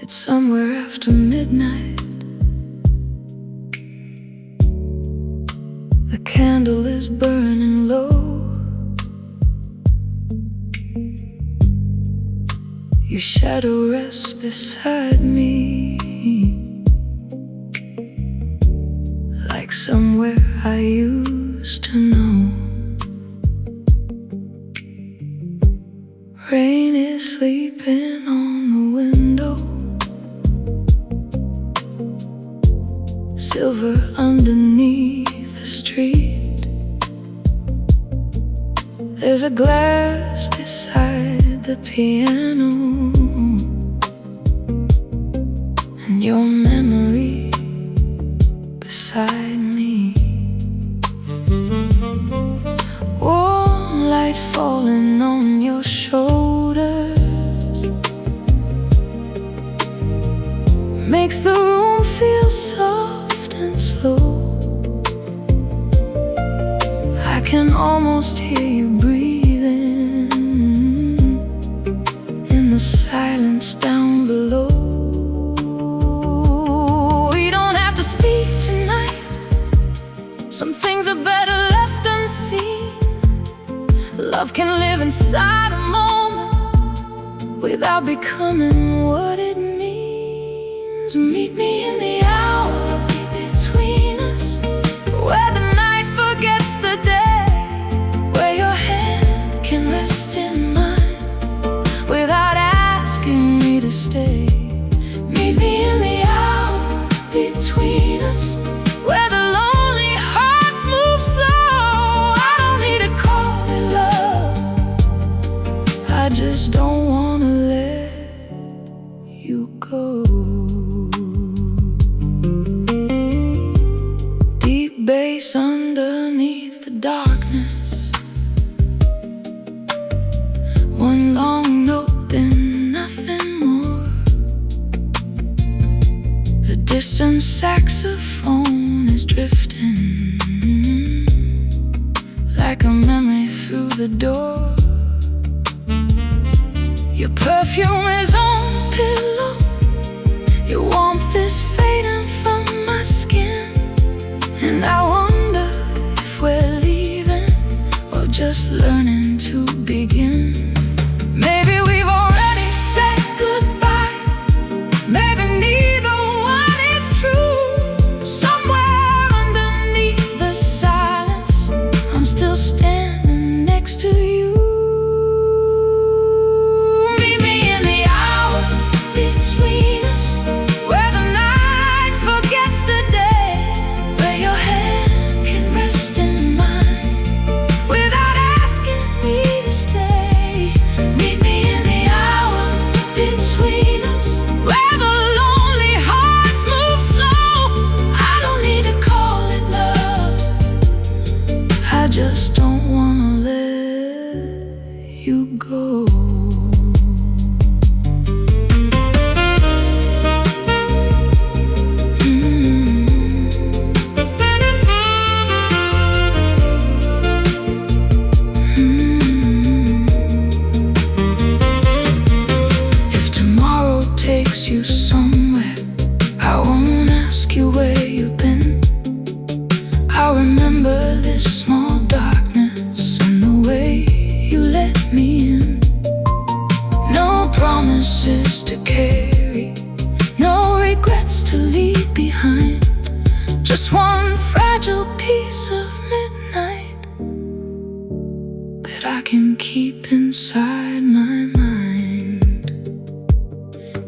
It's somewhere after midnight. The candle is burning low. Your shadow rests beside me, like somewhere I used to know. Rain is sleeping on the window, silver underneath the street. There's a glass beside the piano, and your memory beside me. Warm light falling on your shoulders makes the room feel soft and slow. I can almost hear you breathing in the silence down below. We don't have to speak tonight. Some things are better left unseen. Love can live inside a moment without becoming what it means. Meet me in the hour between us, where the night forgets the day, where your hand can rest in mine without asking me to stay. Meet me in the hour between us, where the lonely hearts move slow. I don't need to call it love, I just don't wanna let you go. Deep bass underneath the darkness, one long note then nothing more. A distant saxophone is drifting like a memory through the door. Your perfume is on the pillow, your warmth is fading from my skin, and I wonder if we're leaving or just learning to begin. Maybe we've already said goodbye, maybe neither one is true. Somewhere underneath the silence, I'm still standing next to you. Meet me in the hour between us, where the night forgets the day, where your hand can rest in mine without asking me to stay. Meet me in the hour between us, where the lonely hearts move slow. I don't need to call it love, I just don't wanna let you go. If tomorrow takes you somewhere, I won't ask you where you've been. I'll remember this small darkness and the way you let me in. No promises to carry, no regrets to leave behind, just one fragile piece of midnight that I can keep inside my mind.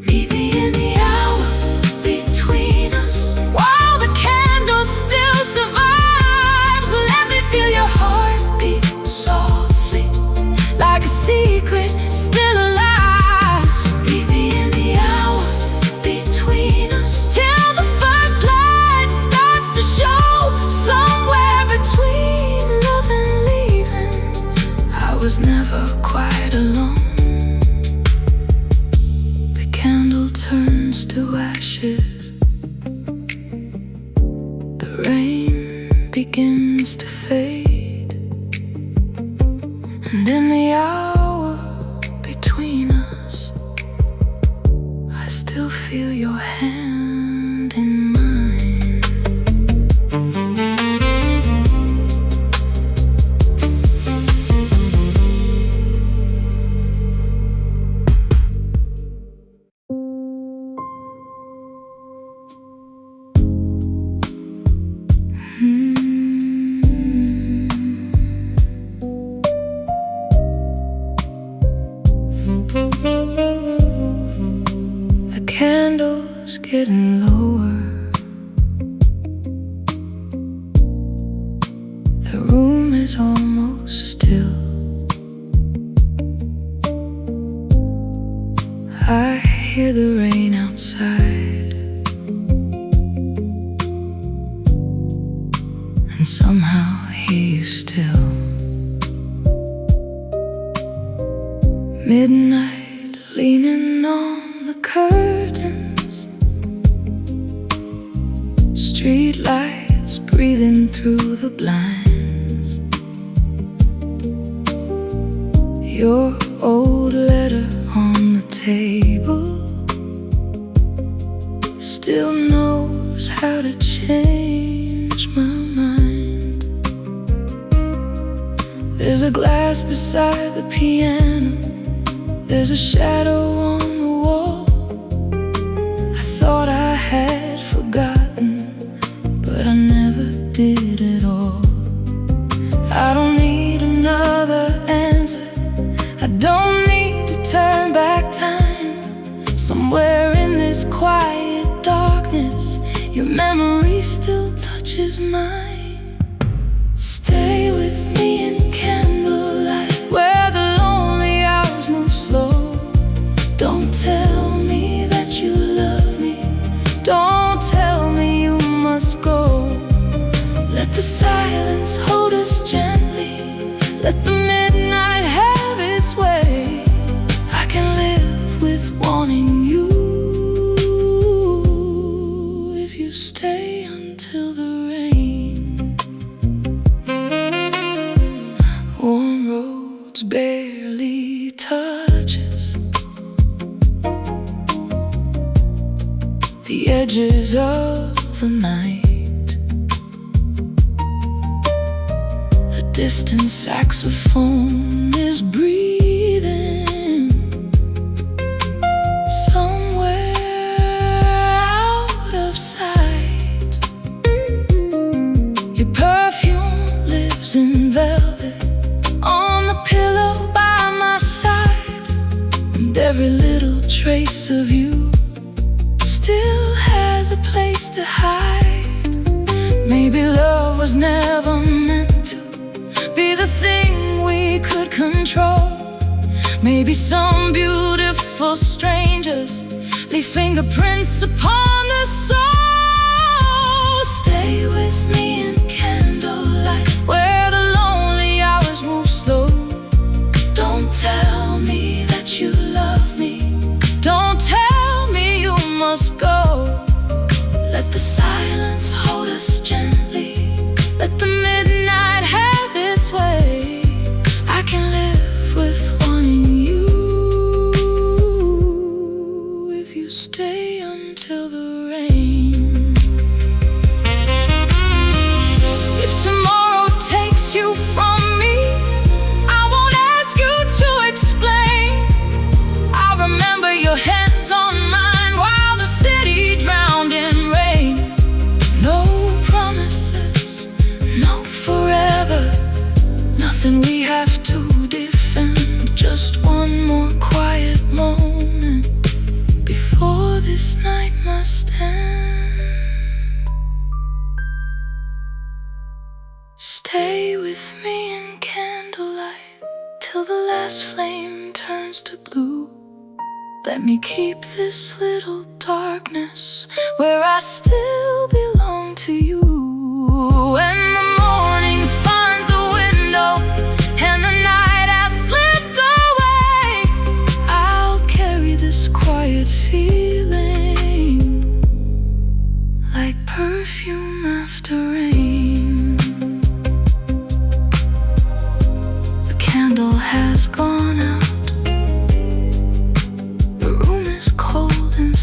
Meet me in the hour between us, while the candle still survives. Let me feel your heartbeat softly, like a secret still alive. Meet me in the hour between us, till the first light starts to show. Somewhere between love and leaving, I was never quite alone. The candle turns to ashes, the rain begins to fade, and in the hour between us, I still feel your hand in mine. The candle's getting lower. The room is almost still. I hear the rain outside, and somehow hear you still. Midnight, leaning on the curtains, street lights breathing through the blinds. Your old letter on the table still knows how to change my mind. There's a glass beside the piano, there's a shadow on the wall. I thought I had forgotten, but I never did at all. I don't need another answer, I don't need to turn back time. Somewhere in this quiet darkness, your memory still touches mine. Stay with me in candlelight, where the lonely hours move slow. Don't tell me that you love me, don't tell me you must go. Let the silence hold us gently, let the midnight have its way. I can live with wanting you if you stay until the rain. Warm roads barely touches the edges of the night. A distant saxophone is breathing somewhere out of sight. Your perfume lives in velvet on the pillow by my side, and every little trace of you still has a place to hide. Maybe love was never meant to be the thing we could control. Maybe some beautiful strangers leave fingerprints upon the soul. Stay with me in candlelight, where the lonely hours move slow. Don't tell me that you love me, don't tell me you must go. Let the silence hold us gently, let the midnight have its way. I can live with wanting you if you stay until the rain. If tomorrow takes you from me, I won't ask you to explain. I'll remember your hands on mine while the city drowned in rain. No promises, no forever, nothing we have to defend. Just one more quiet moment before this night must end. Stay with me in candlelight till the last flame turns to blue. Let me keep this little darkness where I still belong to you. When the morning finds the window and the night has slipped away, I'll carry this quiet feeling like perfume after rain. The candle has gone out, the room is cold and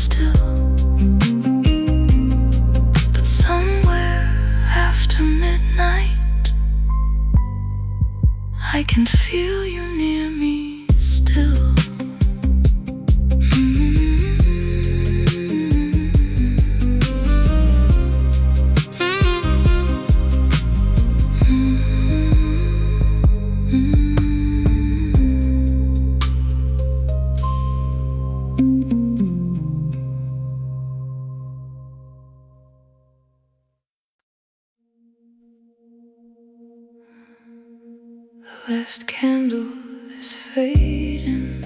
The last candle is fading.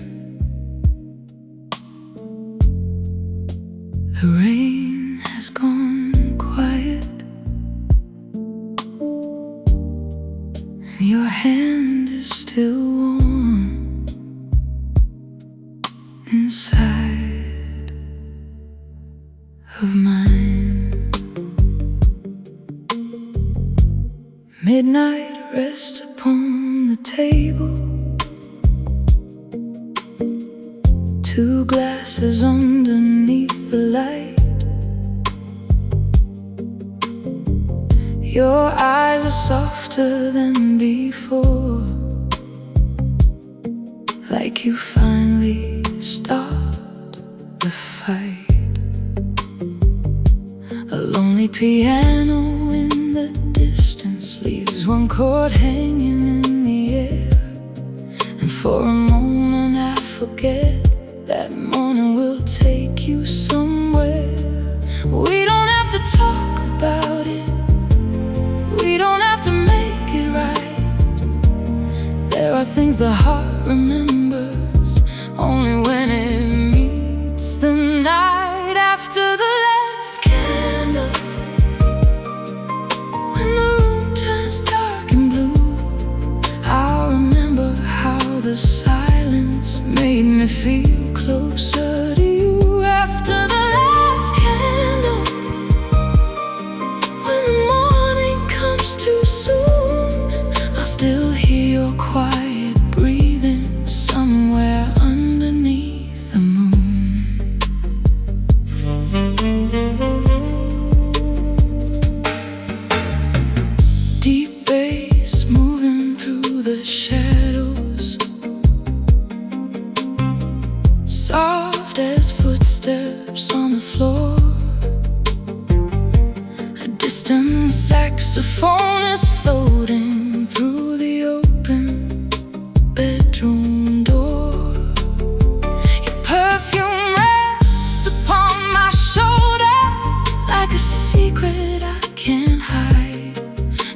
The rain has gone quiet, and your hand is still warm inside of mine. Midnight rests upon the table, two glasses underneath the light. Your eyes are softer than before, like you finally stopped the fight. A lonely piano in the distance leaves one chord hanging in the air, and for a moment I forget that morning will take you somewhere. We don't have to talk about it, we don't have to make it right. There are things the heart remembers only when it meets the night after the last candle. When the room turns dark and blue, I'll remember how the silence made me feel closer to you. After the last candle, when the morning comes too soon, I'll still hear your quiet breathing somewhere underneath the moon. Deep bass moving through the shadows, soft as footsteps on the floor. A distant saxophone is floating through the open bedroom door. Your perfume rests upon my shoulder like a secret I can't hide,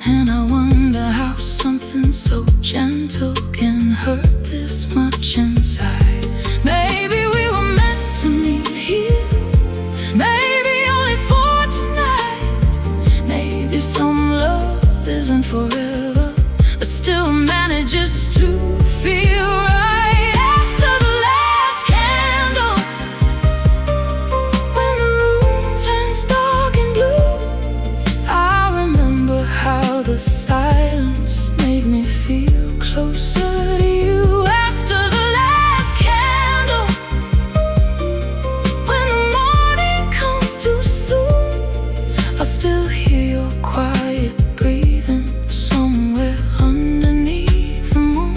and I wonder how something so gentle can hurt this much inside. Maybe we were meant to meet here, maybe only for tonight. Maybe some love isn't forever, but still manages to feel right. After the last candle, when the room turns dark and blue, I remember how the silence made me feel closer to you. After the last candle, when the morning comes too soon, I'll still hear your quiet breathing somewhere underneath the moon.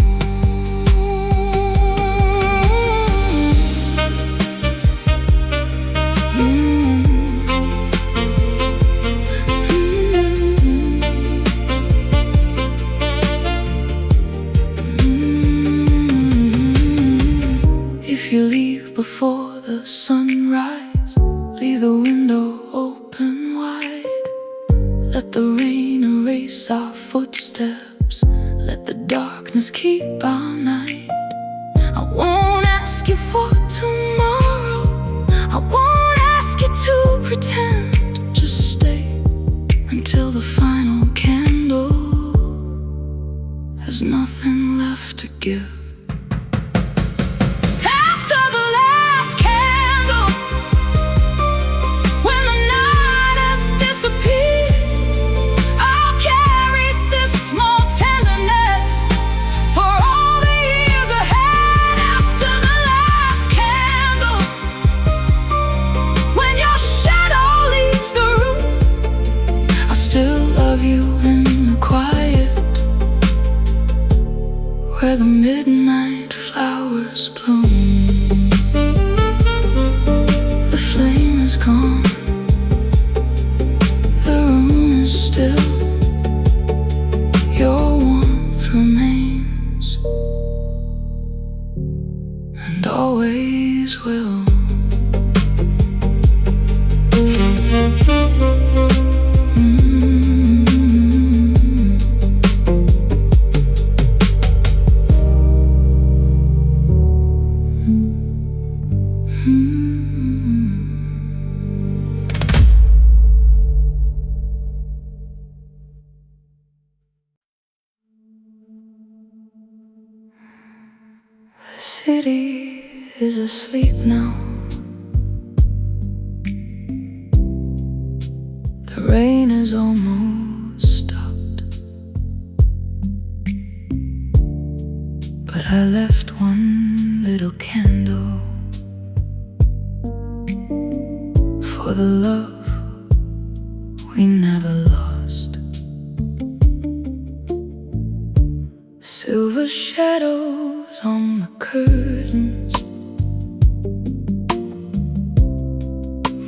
If you leave before the sunrise, leave the window open wide. Let the rain erase our footsteps, let the darkness keep our night. I won't ask you for tomorrow, I won't ask you to pretend. Just stay until the final candle has nothing left to give. Where the midnight flowers bloom, the flame is gone, the room is still, your warmth remains and always will. city is asleep now. The rain is almost stopped, but I left one little candle for the love we never lost. Silver shadows on the curtains,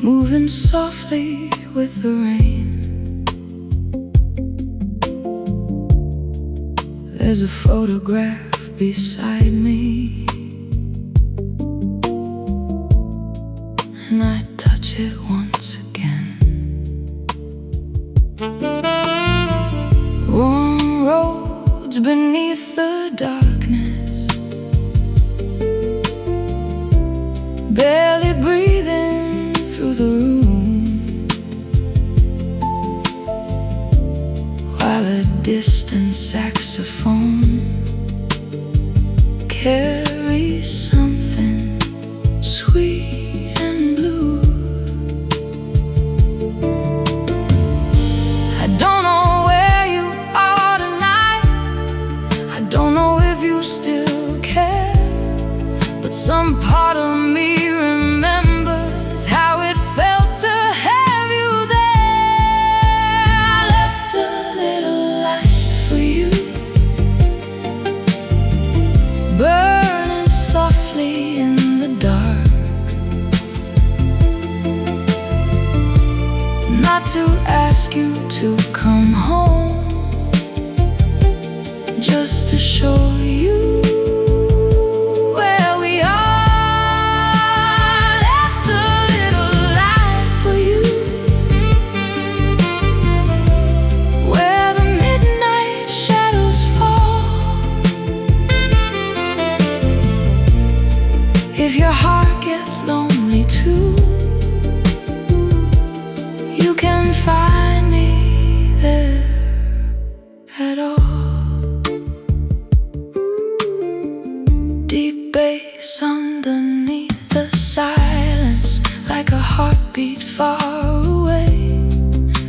moving softly with the rain. There's a photograph beside me, and I touch it once again. Warm roads beneath the darkness, barely breathing through the room, while a distant saxophone carries something sweet and blue. I don't know where you are tonight, I don't know if you still care, but some part of me remembers how it felt to have you there. I left a little light for you, burning softly in the dark, not to ask you to come home, just to show you where we are. Left a little light for you, where the midnight shadows fall. If your heart gets lonely too, you can find me there at all. Deep bass underneath the silence, like a heartbeat far away.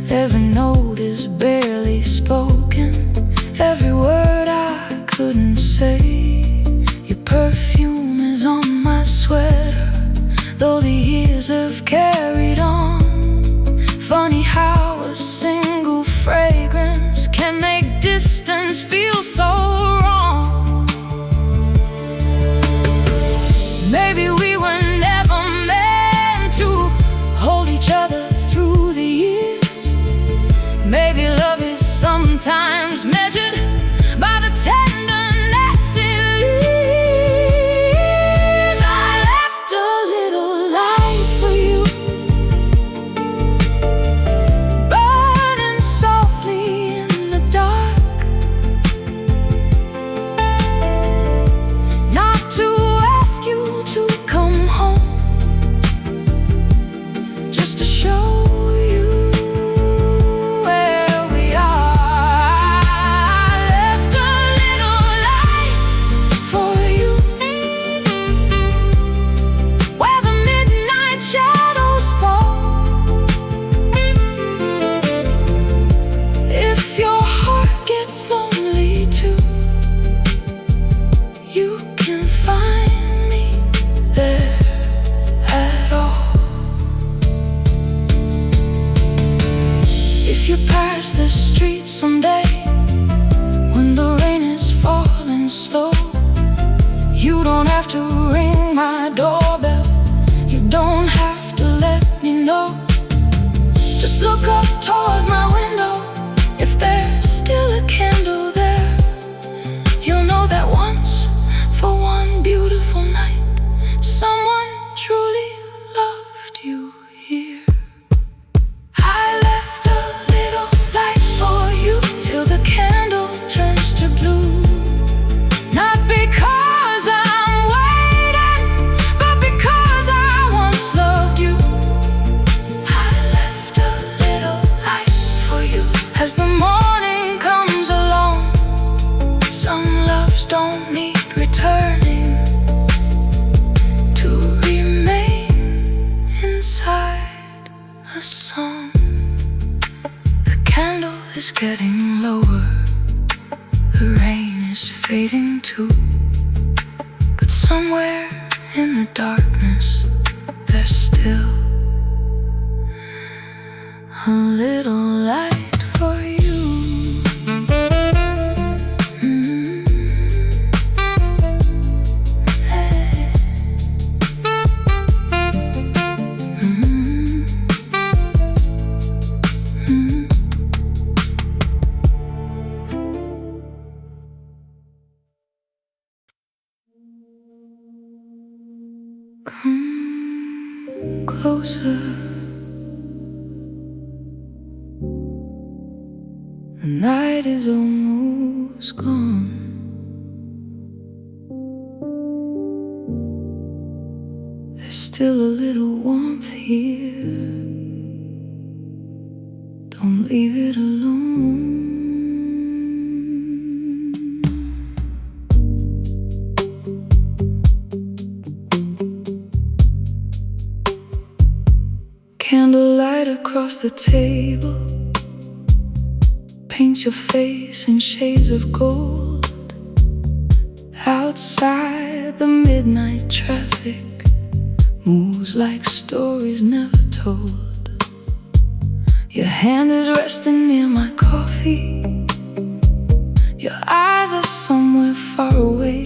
Every note is barely spoken, every word I couldn't say. Your perfume is on my sweater, though the years have carried on. Funny how a single fragrance can make distance feel so wrong. Maybe we were never meant to hold each other through the years. Maybe love is sometimes measured by the tenderness it leaves. I left a little light for you, burning softly in the dark, not to ask you to come home, just to show you where we are. I left a little light for you, where the midnight shadows fall. If your heart gets lonely too, you can find me there at all. If you pass the street someday, when the rain is falling slow, you don't have to ring my doorbell, you don't have to let me know. Just look up toward my window, if there's still a candle there, you'll know that once, for one beautiful night, someone truly loved you here. I left a little light for you, till the candle turns to blue. Not because I'm waiting, but because I once loved you. I left a little inside a song. The candle is getting lower, the rain is fading too. But somewhere in the darkness, there's still a little light for you. Come closer. The night is almost gone. There's still a little warmth here. Don't leave it alone. Candlelight across the table paints your face in shades of gold. Outside, the midnight traffic moves like stories never told. Your hand is resting near my coffee. Your eyes are somewhere far away,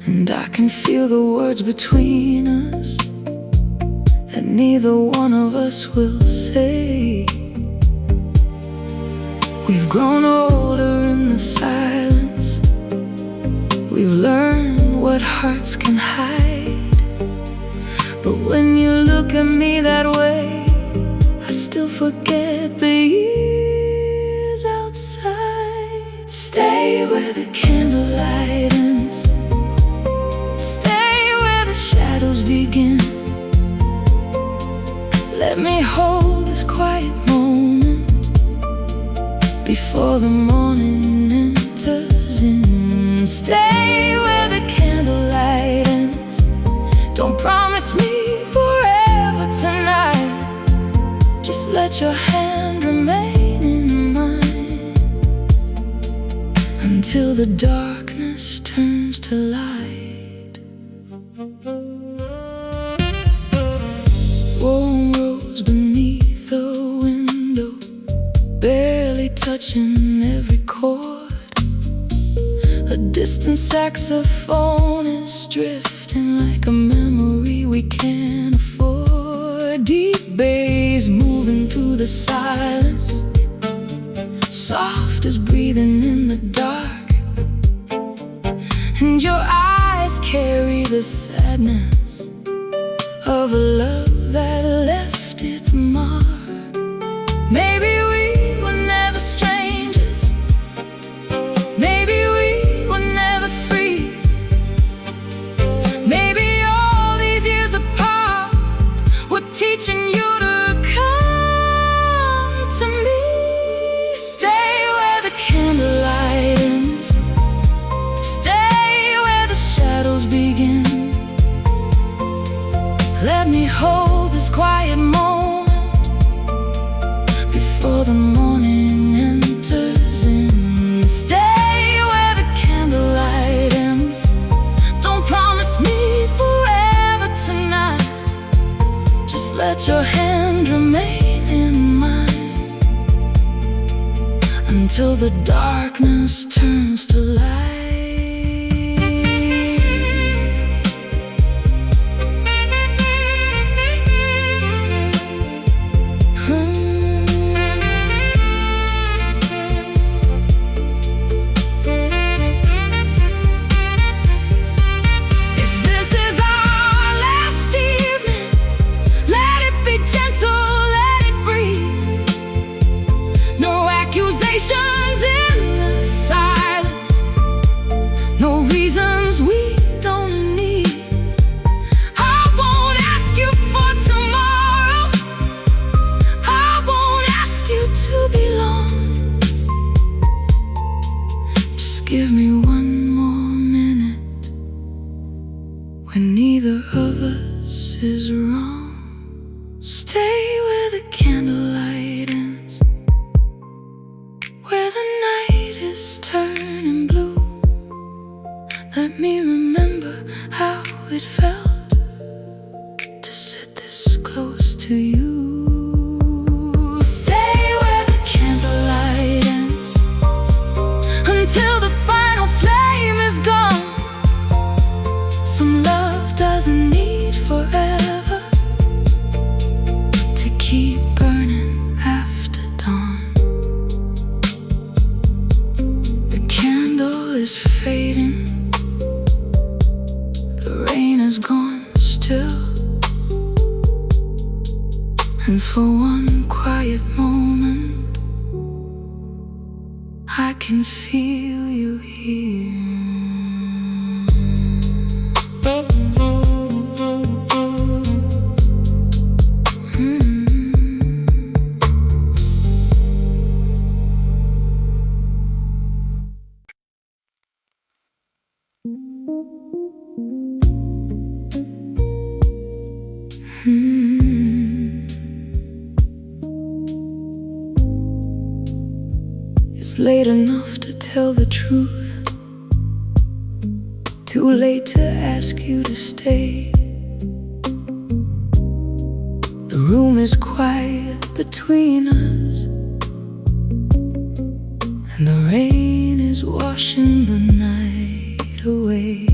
and I can feel the words between us that neither one of us will say. We've grown older in the silence. We've learned what hearts can hide. But when you look at me that way, I still forget the years outside. Stay where the candlelight ends. Stay where the shadows begin. Let me hold this quiet moment before the morning enters in. Stay where the candlelight ends. Don't promise me forever tonight. Just let your hand remain in mine until the darkness turns to light. Warm rose beneath the window, barely touching every chord. A distant saxophone is drifting like a memory we can't afford. Deep bass moving through the silence, soft as breathing in the dark. And your eyes carry the sadness of a love that left its mark. Maybe we were never strangers. Maybe we were never free. Maybe all these years apart were teaching you to come to me. Stay where the candlelight ends. Stay where the shadows begin. Let me hold this quiet moment before the morning enters in. Stay where the candlelight ends. Don't promise me forever tonight. Just let your hand remain in mine until the darkness turns to light. Stay where the candlelight ends, where the night is turning blue. Let me remember how it felt to sit this close to you. Stay where the candlelight ends, until the final flame is gone. Some love doesn't need forever to keep burning after dawn. The candle is fading, the rain is gone still, and for one quiet moment I can feel you here. It's late enough to tell the truth, too late to ask you to stay. The room is quiet between us, and the rain is washing the night away.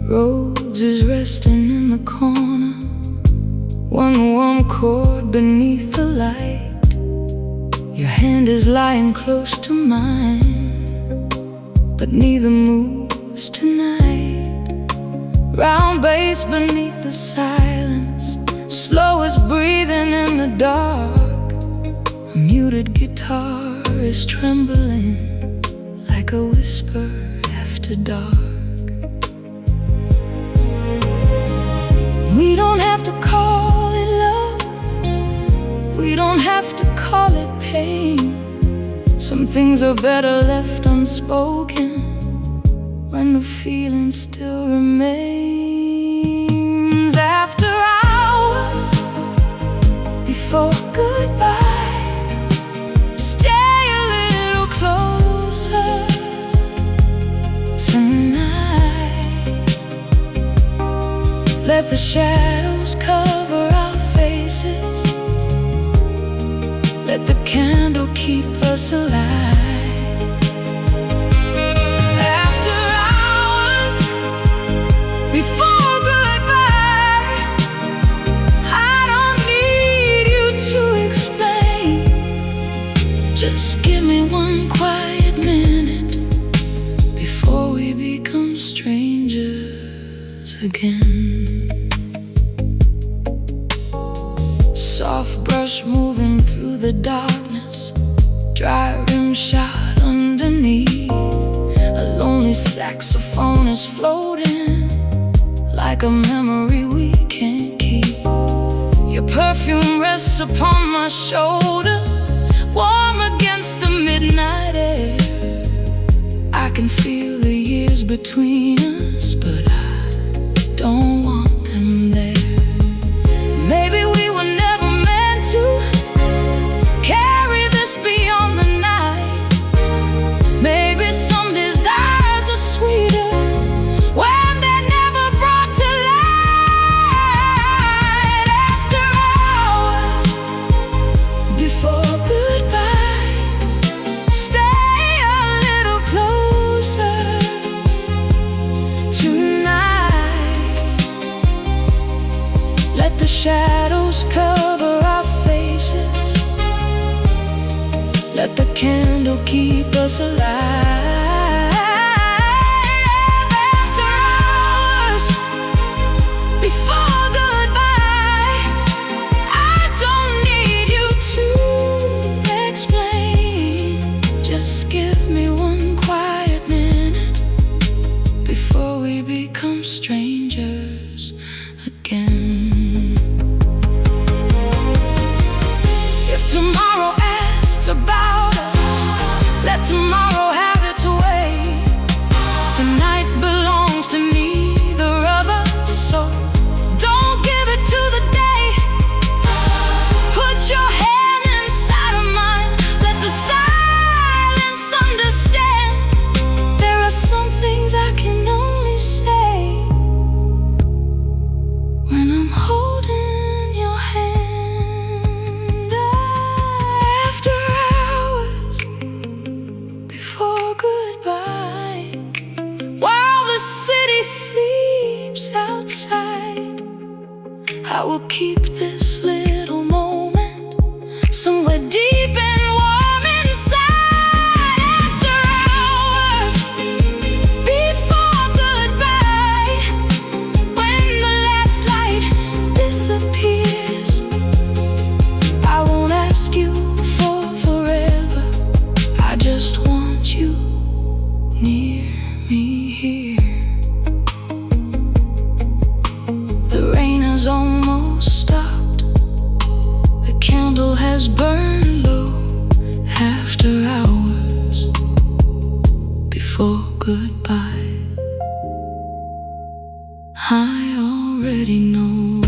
Rhodes is resting in the corner, one warm chord beneath the light. Your hand is lying close to mine, but neither moves tonight. Round bass beneath the silence, slow as breathing in the dark. A muted guitar is trembling like a whisper after dark. We don't have to call it love, we don't have to call it pain. Some things are better left unspoken when the feeling still remains. After hours, before goodbye, stay a little closer tonight. Let the shadows cover our faces, let the candle keep us alive. After hours, before goodbye, I don't need you to explain. Just give me one quiet minute before we become strangers again. Soft brush moving through the darkness, dry rim shot underneath. A lonely saxophone is floating like a memory we can't keep. Your perfume rests upon my shoulder, warm against the midnight air. I can feel the years between us, but I don't want them there. Maybe we were never meant to carry this beyond the night. Maybe some desires are sweeter when they're never brought to light. After hours, before goodbye, stay a little closer tonight. Let the shadows cover our faces, let the candle keep us alive. After hours, before goodbye, I don't need you to explain. Just give me one quiet minute before we become strangers again. If tomorrow asks about us, let tomorrow have its way. I will keep this little moment somewhere deep and warm inside. After hours, before goodbye, when the last light disappears, I won't ask you for forever. I just want you near me here. The rain has almost stopped. The candle has burned low. After hours, before goodbye, I already know.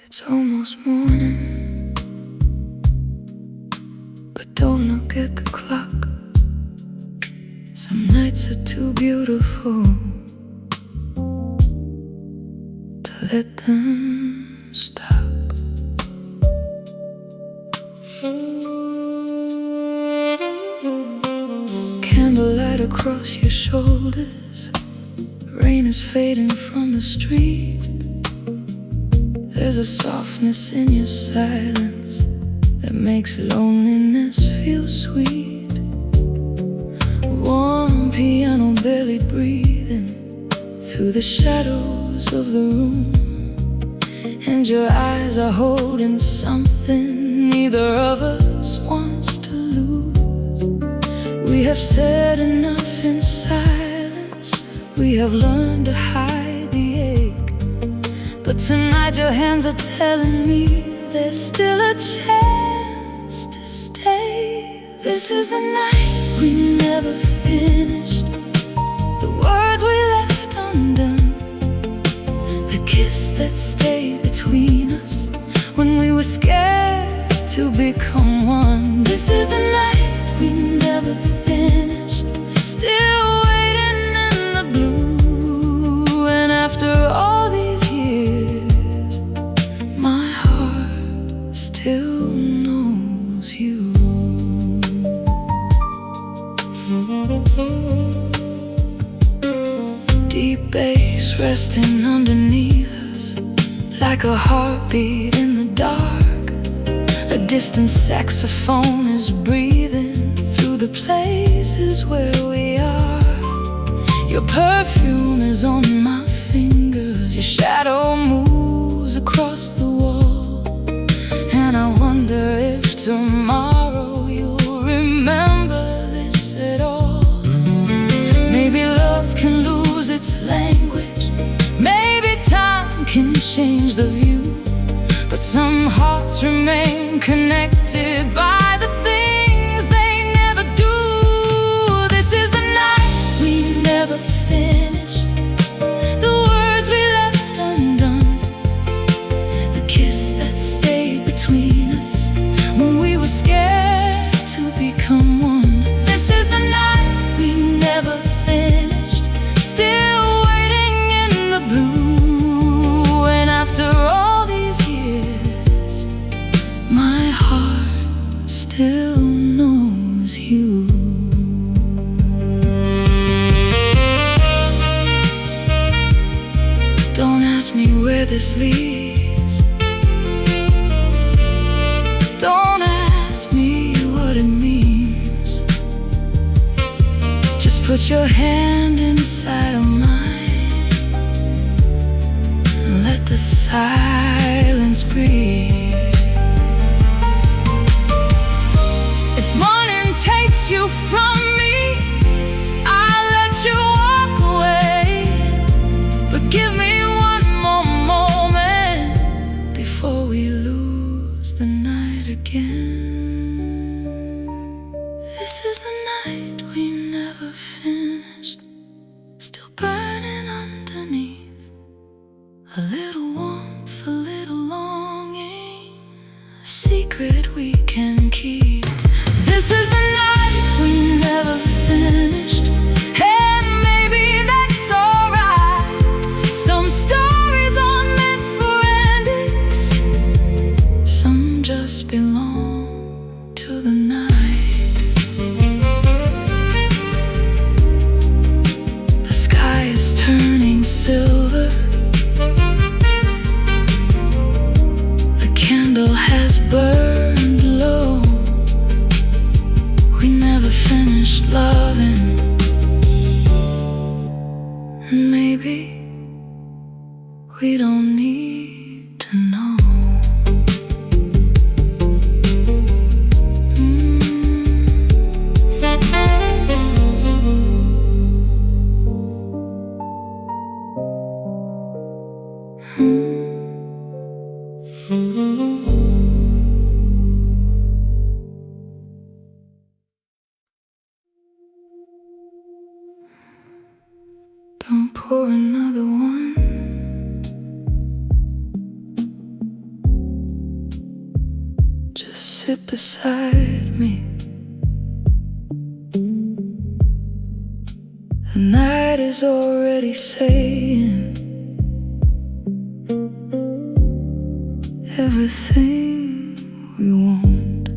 It's almost morning, but don't look at the clock. Some nights are too beautiful to let them stop. Candlelight across your shoulders, rain is fading from the street. There's a softness in your silence that makes loneliness feel sweet. Warm piano barely breathing through the shadows of the room, and your eyes are holding something neither of us wants to lose. We have said enough in silence, we have learned to hide the ache, but tonight your hands are telling me there's still a chance to stay. This is the night we never finished, the words we left undone, the kiss that stayed between us when we were scared to become one. This is the night we never finished, still waiting in the blue. And after all these years, my heart still knows you. Deep bass resting underneath us, like a heartbeat in the dark. A distant saxophone is breathing through the places where we are. Your perfume is on my fingers, your shadow moves across the wall, and I wonder if tomorrow you'll remember this at all. Maybe love can lose its language, maybe time can change the view, but some hearts remain connected by the things they never do. This is the night we never finished, the words we left undone, the kiss that stayed between us when we were scared to become one. This is the night we never finished, still waiting in the blue. And after all these years, my heart still knows you. Don't ask me where this leads, don't ask me what it means. Just put your hand inside of mine and let the silence breathe. If morning takes you from me, I'll let you walk away, but give me one more moment before we lose the night again. This is the night we never finished, still burning underneath. A little warmth, a little longing, a secret we can keep. This is the night we never finished loving. And maybe we don't need to know. Don't pour another one. Just sit beside me. The night is already saying everything we want.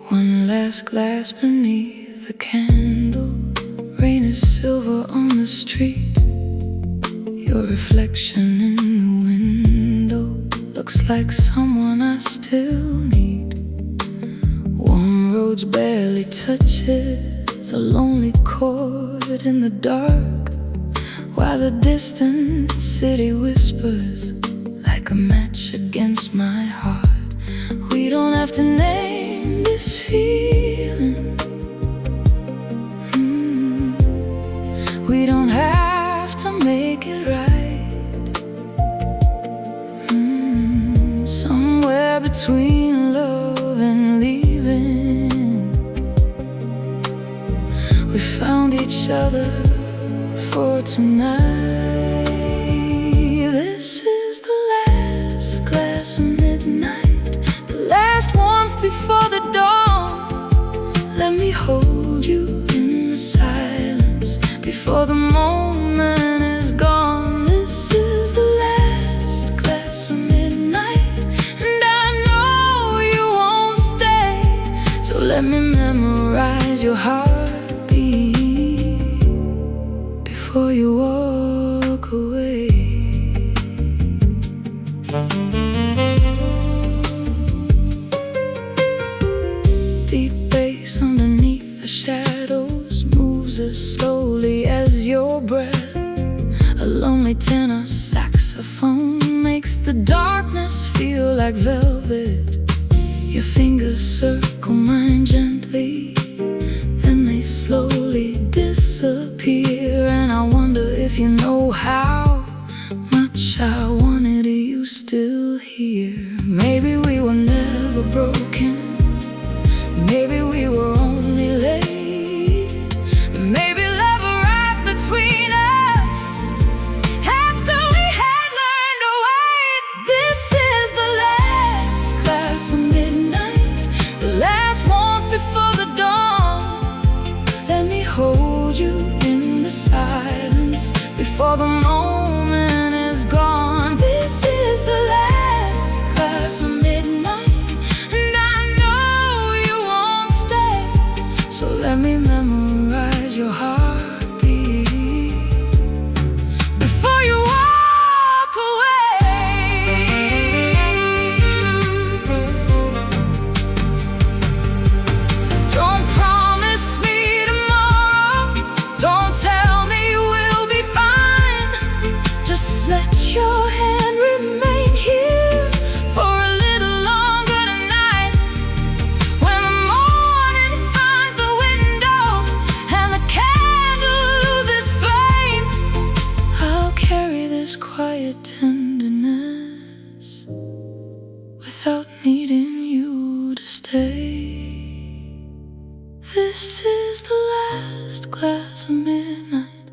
One last glass beneath the candle. Rain is silver on the street. Your reflection in the window looks like someone I still need. Warm roads barely touches a lonely chord in the dark, while the distant city whispers like a match against my heart. We don't have to name this feeling. We don't have to make it right. Somewhere between love and leaving, we found each other for tonight. This is the last glass of midnight, the last warmth before the dawn. Let me hold you in the silence before the moment is gone. This is the last glass of midnight, and I know you won't stay. So let me memorize your heartbeat before you walk away. Deep bass underneath the shadows moves as slowly as your breath. A lonely tenor saxophone makes the darkness feel like velvet. Your fingers circle mine gently, then they slowly disappear. And I wonder if you know how much I wanted you still here. Maybe we were never broken, maybe we were only late. Maybe love arrived between us after we had learned to wait. This is the last glass of midnight, the last warmth before the dawn. Let me hold you in the silence before the moment is gone. This is the last glass of midnight, and I know you won't stay. So let me memorize your heartbeat before you walk away. Don't promise me tomorrow, don't tell me we'll be fine. Just let your hand remain here for a little longer tonight. When the morning finds the window and the candle loses flame, I'll carry this quiet tenderness without needing you to stay. This is the last glass of midnight.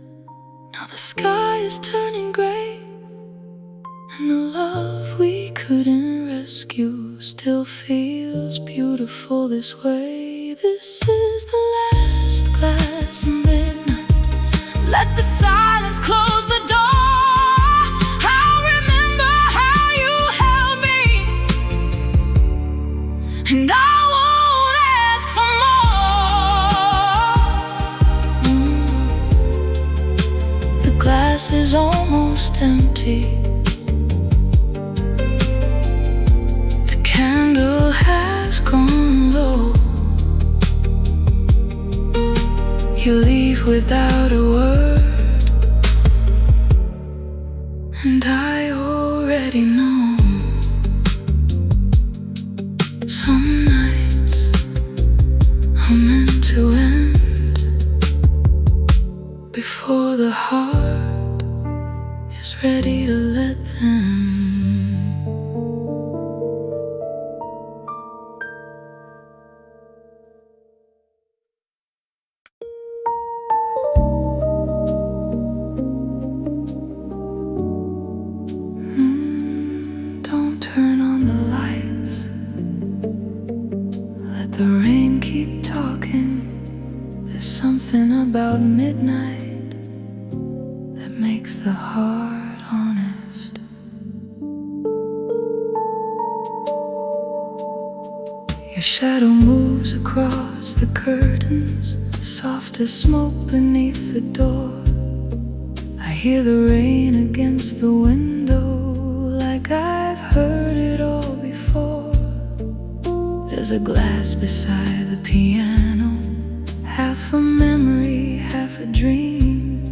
Now the sky is turning gray, and the love we couldn't rescue still feels beautiful this way. This is the last glass of midnight. Let the silence close the door. I'll remember how you held me, and I won't ask for more. The glass is almost empty. The candle has gone. You leave without a word, and I already know. Some nights are meant to end before the heart is ready to let them. Don't turn on the lights. Let the rain keep talking. There's something about midnight that makes the heart honest. Your shadow moves across the curtains, soft as smoke beneath the door. I hear the rain against the window, like I've heard it all before. There's a glass beside the piano, half a memory, half a dream,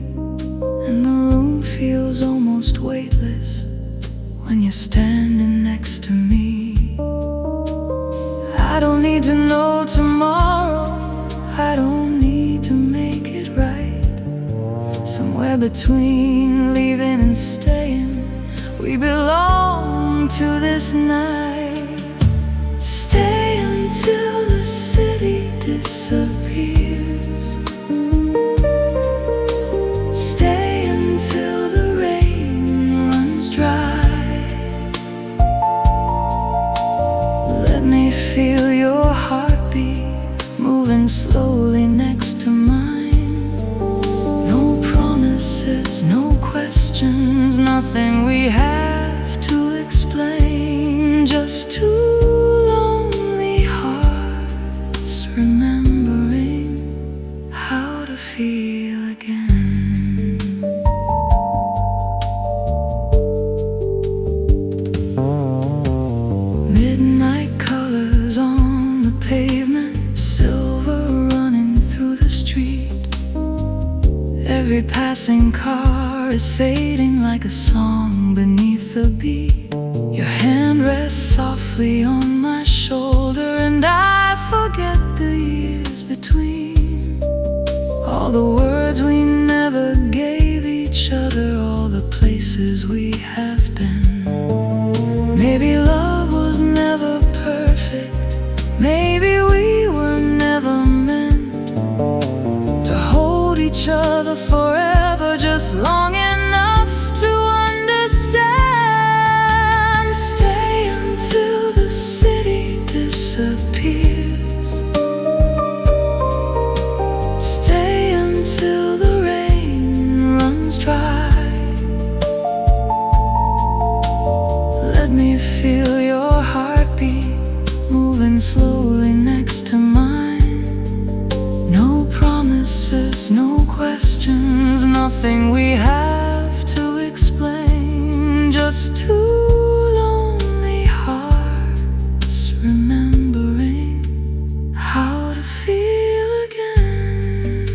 and the room feels almost weightless when you're standing next to me. I don't need to know tomorrow, I don't need to make it right. Somewhere between leaving and staying, we belong to this night. Stay until the city disappears. Stay until the rain runs dry. Let me feel your heartbeat moving slowly next to mine. No promises, no questions, nothing we have to explain. Just two lonely hearts remembering how to feel again. Midnight colors on the pavement, silver running through the street. Every passing car is fading like a song beneath the beat. Your hand rests softly on my shoulder, and I forget the years between. All the words we never gave each other, all the places we have been. Maybe love was never perfect, maybe we were never meant to hold each other forever, just long enough to understand. Stay until the city disappears. Stay until the rain runs dry. Let me feel your heartbeat moving slowly next to mine. No promises, no questions, nothing we have to explain. Just two lonely hearts remembering how to feel again.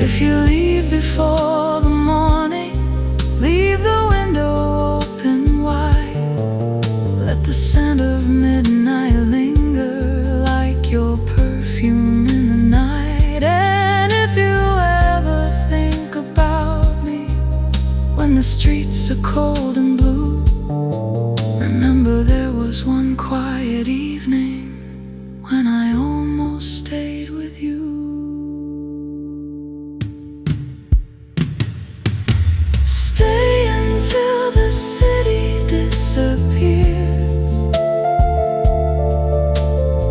If you leave before the morning, leave the window open wide. Let the scent of midnight linger like your perfume in the night. And if you ever think about me when the streets are cold and blue, remember there was one quiet evening when I almost stayed with you. Stay until the city disappears.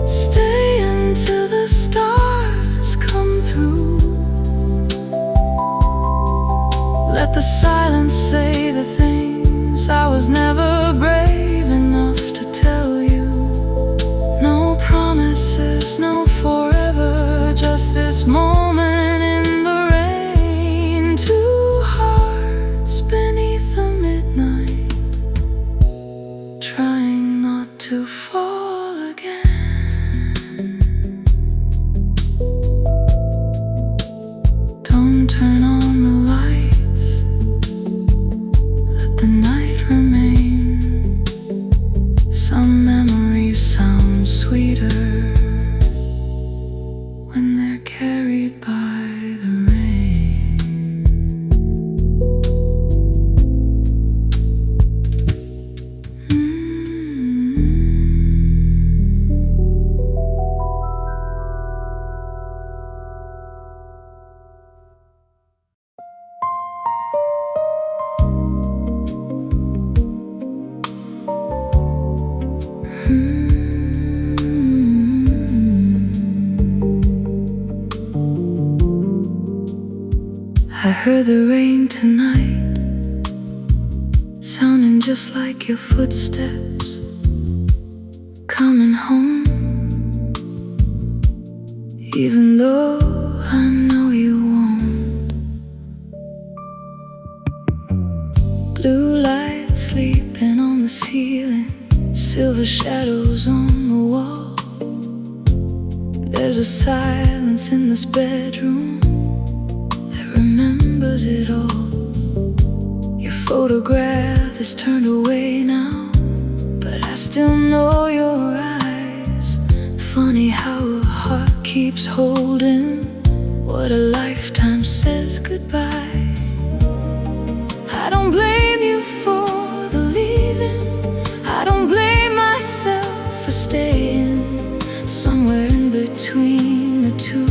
Stay until the stars come through. Let the silence say the things I was never brave enough to tell you. No promises, no forever. I heard the rain tonight, sounding just like your footsteps coming home. Even though I know you won't. Blue light sleeping on the ceiling, silver shadows on the wall. There's a silence in this bedroom that remembers it all. Your photograph is turned away now, but I still know your eyes. Funny how a heart keeps holding what a lifetime says goodbye. I don't blame you for the leaving, I don't blame myself for staying. Somewhere in between the two,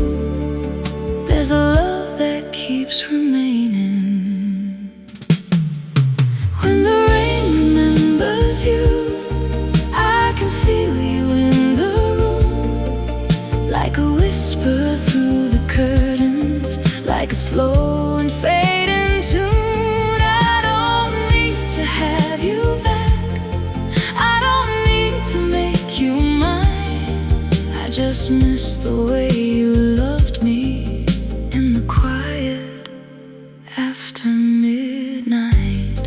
there's a love that keeps remaining. When the rain remembers you, I can feel you in the room, like a whisper through the curtains, like a slow and fading tune. I don't need to have you back, I don't need to make you mine. I just miss the way you loved me in the quiet after midnight.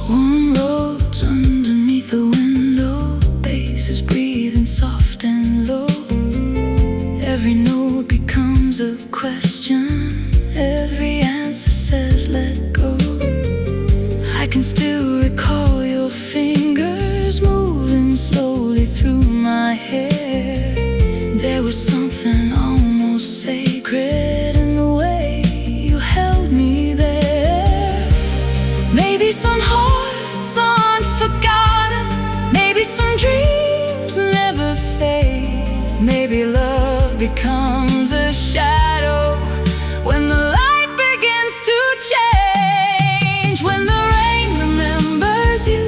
Warm roads underneath the window, bass is breathing soft and low. Every note becomes a question, every answer says let go. I can still recall your fingers moving slowly through my hair. There was something almost sacred in the way you held me there. Maybe some hearts aren't forgotten, maybe some dreams never fade. Maybe love becomes a shadow when the light begins to change. When the rain remembers you,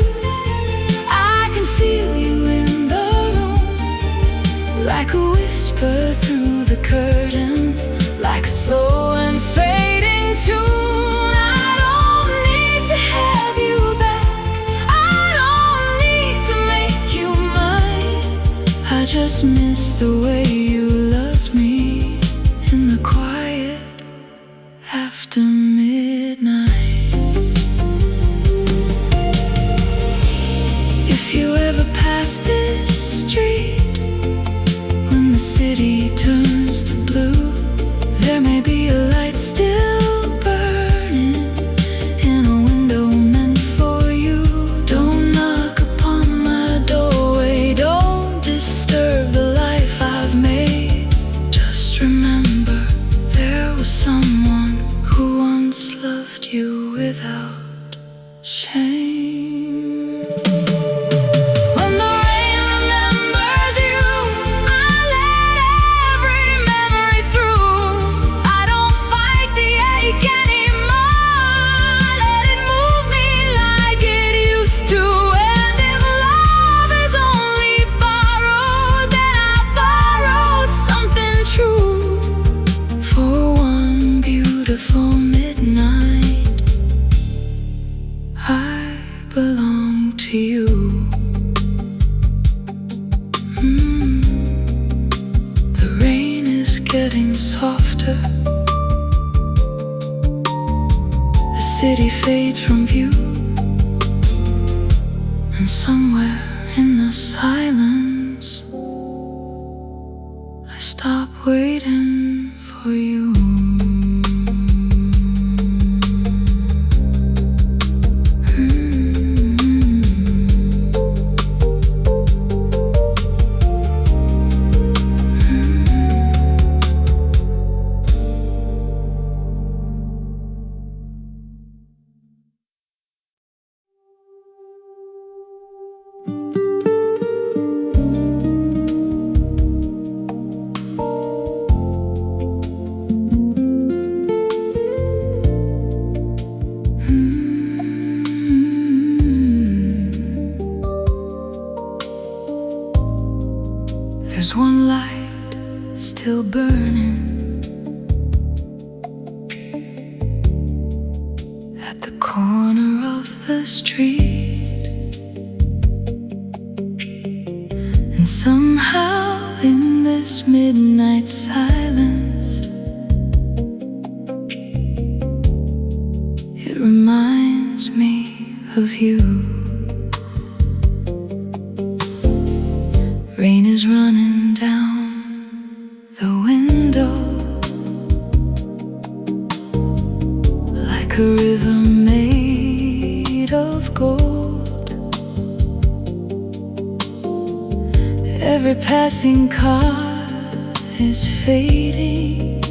I can feel you in the room, like a whisper through the curtains, like a slow and fading tune. I don't need to have you back, I don't need to make you mine. I just miss the way you loved me in the quiet after midnight. If you ever pass this street when the city turns to blue, there may be a light still burning in a window meant for you. Don't knock upon my doorway, don't disturb the life I've made. Just remember, there was someone who once loved you without shame. When the rain remembers you, I let every memory through. I don't fight the ache anymore, let it move me like it used to. And if love is only borrowed, then I borrowed something true. For one beautiful midnight, I belong to you. The rain is getting softer, the city fades from view, and somewhere in the silence I stop waiting for you. the street. And somehow in this midnight silence, it reminds me of you. Rain is running down the window like a river made of gold. Every passing car is fading,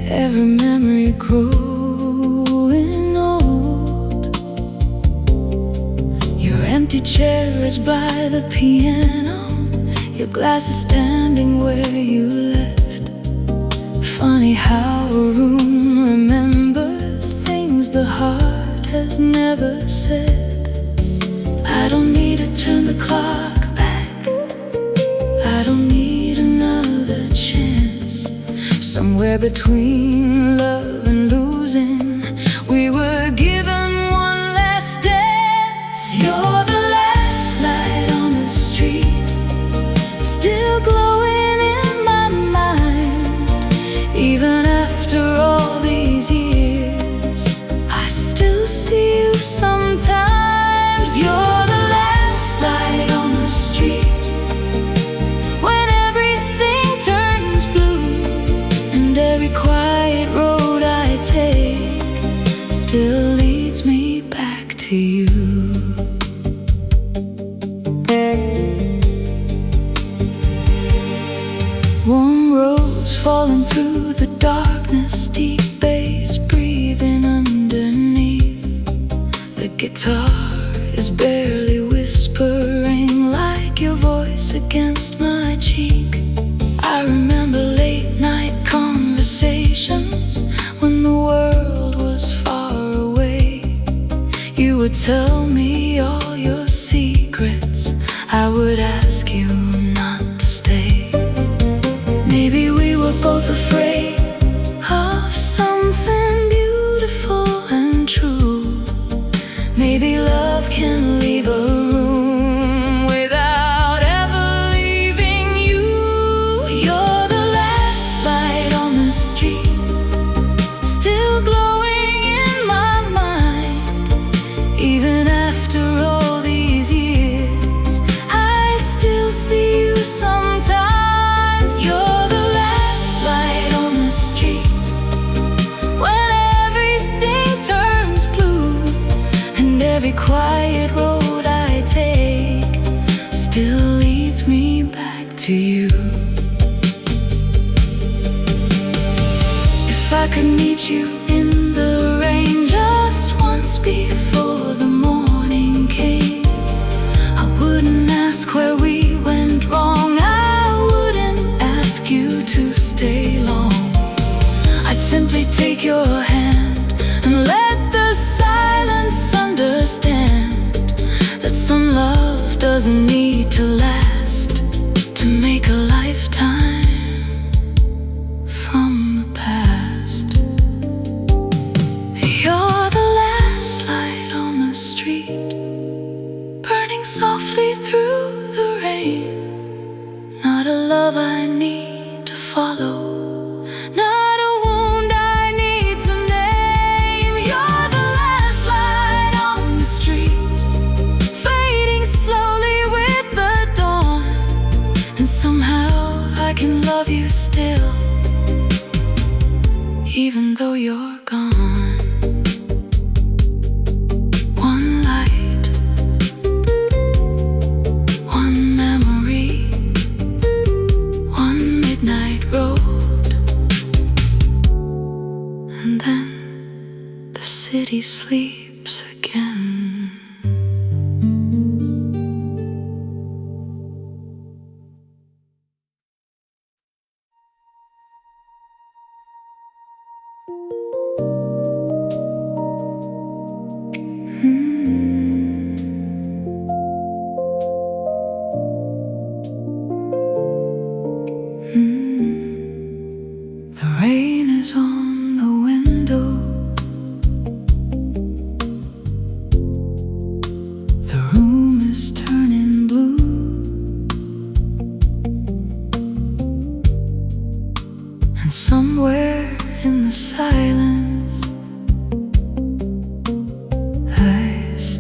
every memory growing old. Your empty chair is by the piano, your glass is standing where you left. Funny how a room remembers things the heart has never said. I don't need to turn the clock back, I don't need another chance. Somewhere between love and losing, we were given one last dance. You're the last light on the street, still glowing in my mind. Even after all these years, I still see you sometimes. You're the last light on the street, when everything turns blue, and every quiet road I take still leads me back to you. Warm roads falling through the darkness, deep bass breathing underneath. The guitar is barely whispering, like your voice against my cheek. I remember late night conversations when the world was far away. You would tell me all your secrets, I would ask you not to stay. Maybe we were both afraid of something beautiful and true. Maybe love can leave a room without ever leaving you. You're the last light on the street, still glowing in my mind. Even after all these years, I still see you sometimes. You're the last light on the street, when everything turns blue, and every quiet road I take still leads me back to you. If I could meet you in the rain just once before the morning came, I wouldn't ask where we went wrong, I wouldn't ask you to stay long. I'd simply take your hand and let the silence understand that some love doesn't need to last to make a lifetime from the past. You're the last light on the street, burning softly through the rain. Not a love I need to follow, not a wound I need to name. You're the last light on the street, fading slowly with the dawn. And somehow I can love you still, even though you're gone. One light, one memory, one midnight road, and then the city sleeps again. The rain is on the window,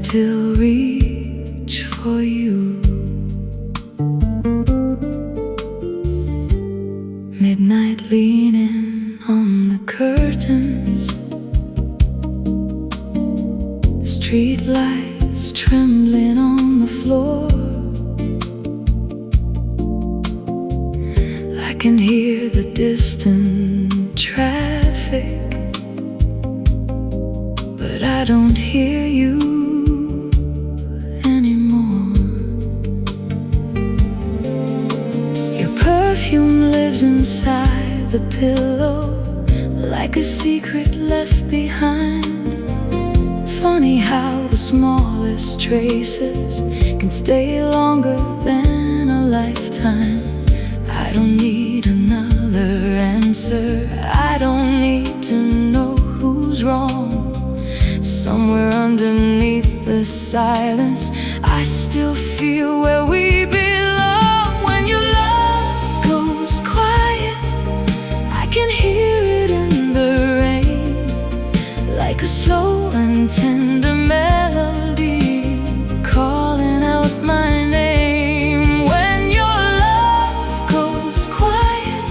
still reach for you. Midnight leaning on the curtains, street lights trembling on the floor. I can hear the distant traffic, but I don't hear you anymore. Your perfume lives inside the pillow, like a secret left behind. Funny how the smallest traces can stay longer than a lifetime. I don't need another answer, I don't need to know who's wrong. Somewhere underneath the silence, I still feel where we belong. When your love goes quiet, I can hear it in the rain, like a slow and tender melody calling out my name. When your love goes quiet,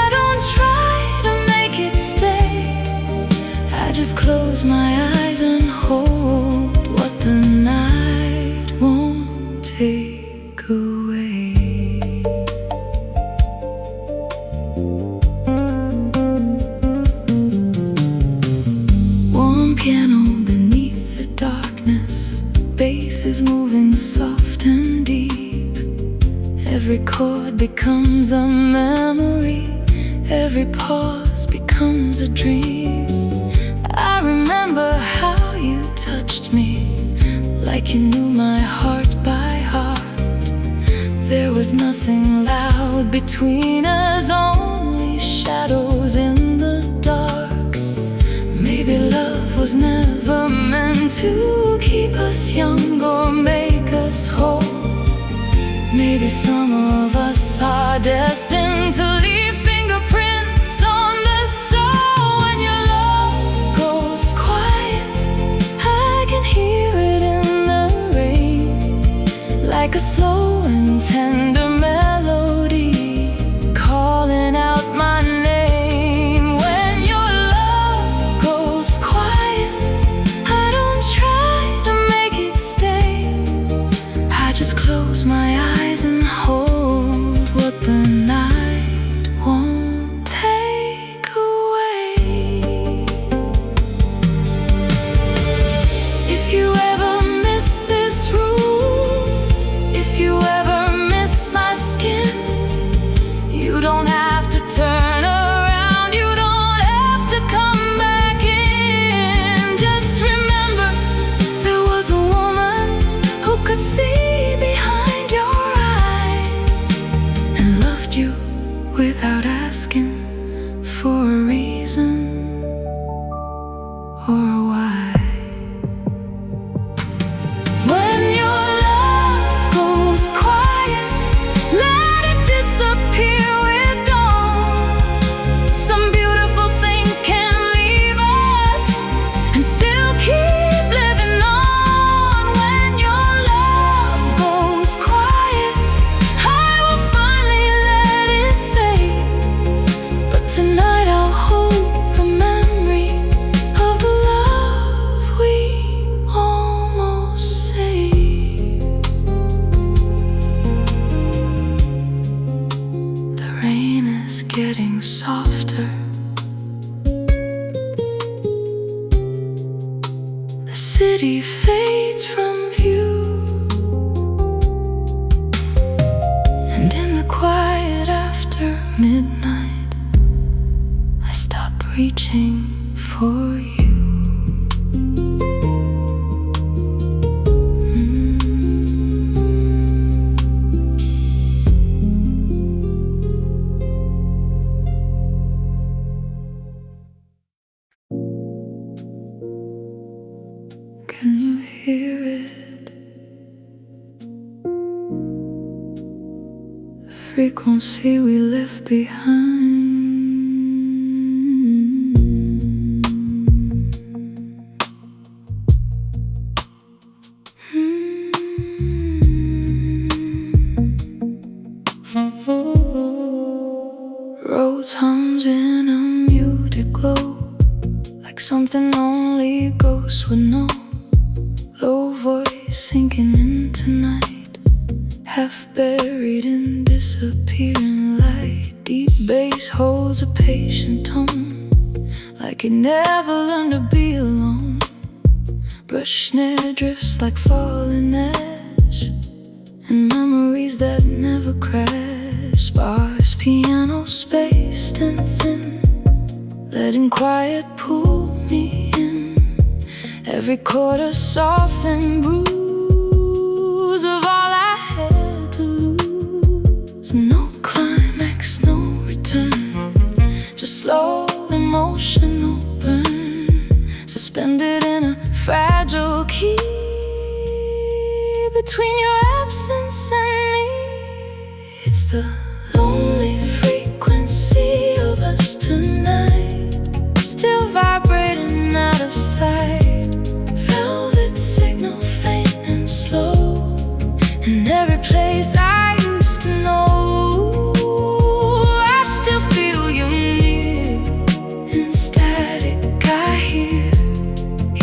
I don't try to make it stay. I just close my eyes and hold what the night won't take away. Warm piano beneath the darkness, bass is moving soft and deep. Every chord becomes a memory, every pause becomes a dream. I remember how you touched me, like you knew my heart by heart. There was nothing loud between us, only shadows in the dark. Maybe love was never meant to keep us young or make us whole. Maybe some of us are destined to leave fingerprints on the soul. When your love goes quiet, I can hear it in the rain, like a slow and tender melody calling out my name. When your love goes quiet, I don't try to make it stay. I just close my eyes and hold what the night won't take away. If you ever miss this room, if you ever miss my skin, you don't have to turn around, you don't have to come back in. Just remember, there was a woman who could see behind your eyes and loved you without asking for a reason or a why. When your love goes quiet, let it disappear with dawn. Some beautiful things can leave us and still keep living on. When your love goes quiet, I will finally let it fade. But tonight I'll hold the memory of the love we almost saved. The rain is getting softer, the city fades from view, and in the quiet after midnight, I stop reaching for you. Can you hear it? The frequency we left behind. elders would know. Low voice sinking into night, half buried in disappearing light. Deep bass holds a patient tone, like it never learned to be alone. Brush snare drifts like falling ash, and memories that never crash. Sparse piano spaced and thin, letting quiet pull me in. Every chord a softened bruise of all I had to lose. No climax, no return, just slow emotional burn, suspended in a fragile key between your absence and me. It's the lonely frequency of us tonight, still vibrating out of sight. Velvet signal faint and slow, in every place I used to know. I still feel you near, in static I hear.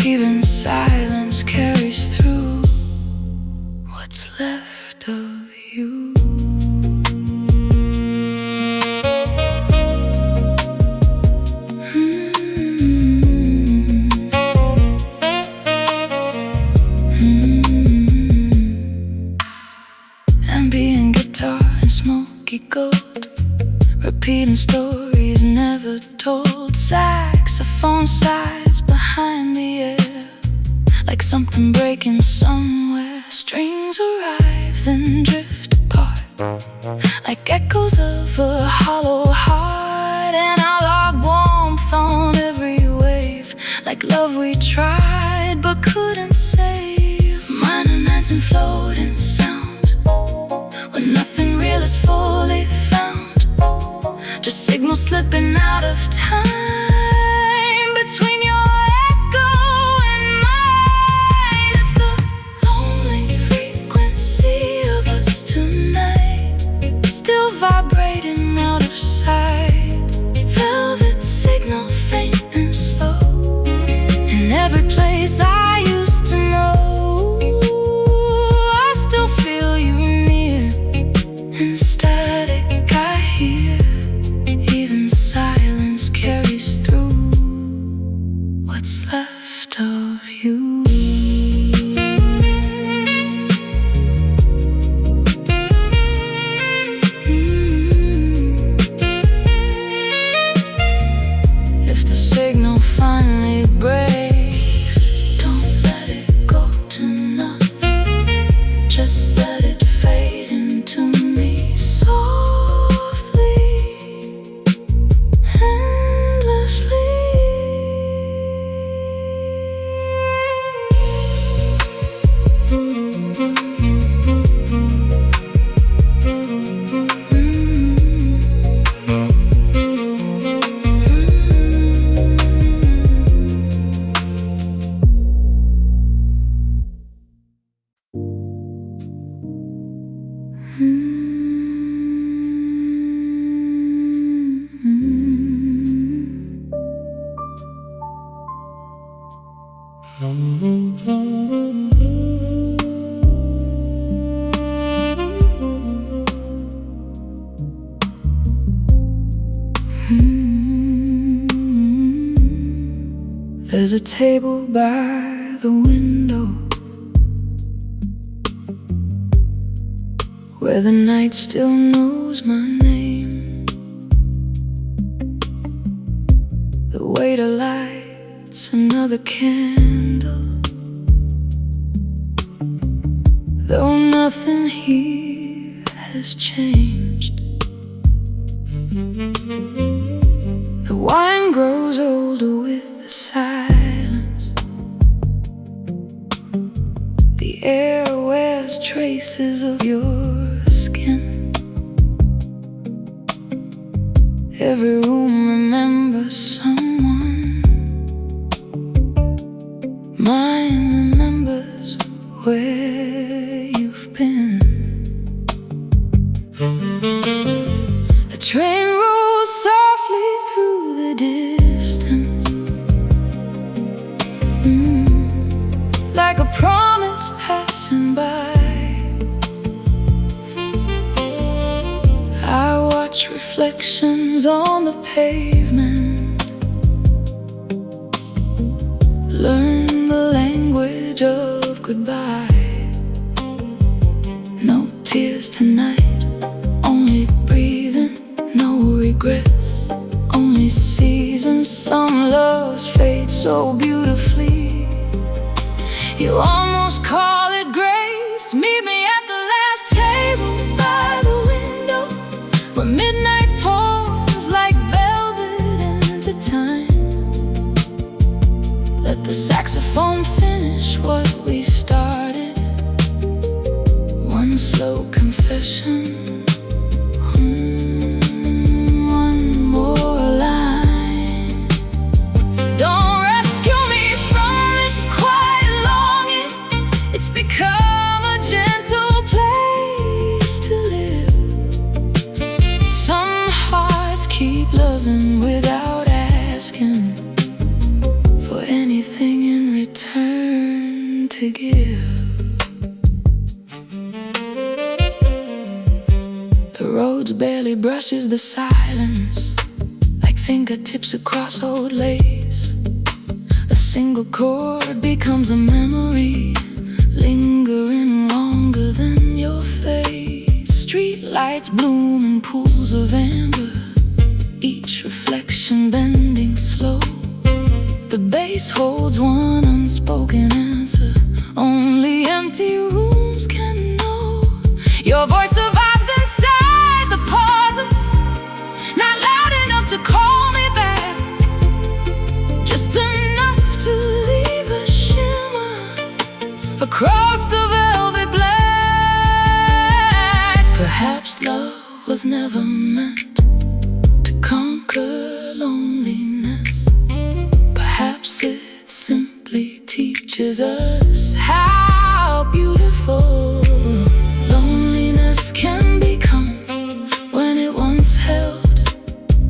Even silence carries through what's left of you. Ambient guitar and smoky gold, repeating stories never told. Saxophone sighs behind the air, like something breaking somewhere. Strings arrive then drift apart, like echoes of a hollow heart. And I log warmth on every wave, like love we tried but couldn't save. Minor nights and floating sound, when nothing real is fully found, just signals slipping out of time between your echo and mine. It's the lonely frequency of us tonight, still vibrating out of sight. Velvet signal faint and slow, in every place I used to know. I still feel you near, in static I hear. Even silence carries through what's left of you. If the signal finally breaks, don't let it go to nothing, just let it fade into me softly, endlessly. There's a table by the window, where the night still knows my name. The waiter lights another candle, though nothing here has changed. The wine grows older with the silence, the air wears traces of your skin. Every room remembers someone, mine remembers where you've been. A train rolls softly through the distance, like a promise passing by. I watch reflections on the pavement, learn the language of goodbye. No tears tonight, only breathing, no regrets, only seasons. Some loves fade so beautifully, you almost call it grace. Meet me at the last table by the window, where midnight pours like velvet into time. Let the saxophone finish what we started. One slow confession, one more line. Don't rescue me from this quiet longing. It's become a gentle place to live. Some hearts keep loving without asking for anything in return to give. The road barely brushes the silence, like fingertips across old lace. A single chord becomes a memory, lingering longer than your face. Street lights bloom in pools of amber, each reflection bending slow. The bass holds one unspoken answer only empty rooms can know. Your voice survives inside the pauses, not loud enough to call me back, just enough to leave a shimmer across the velvet black. Perhaps love was never meant to conquer loneliness. Perhaps it simply teaches us how beautiful loneliness can become when it once held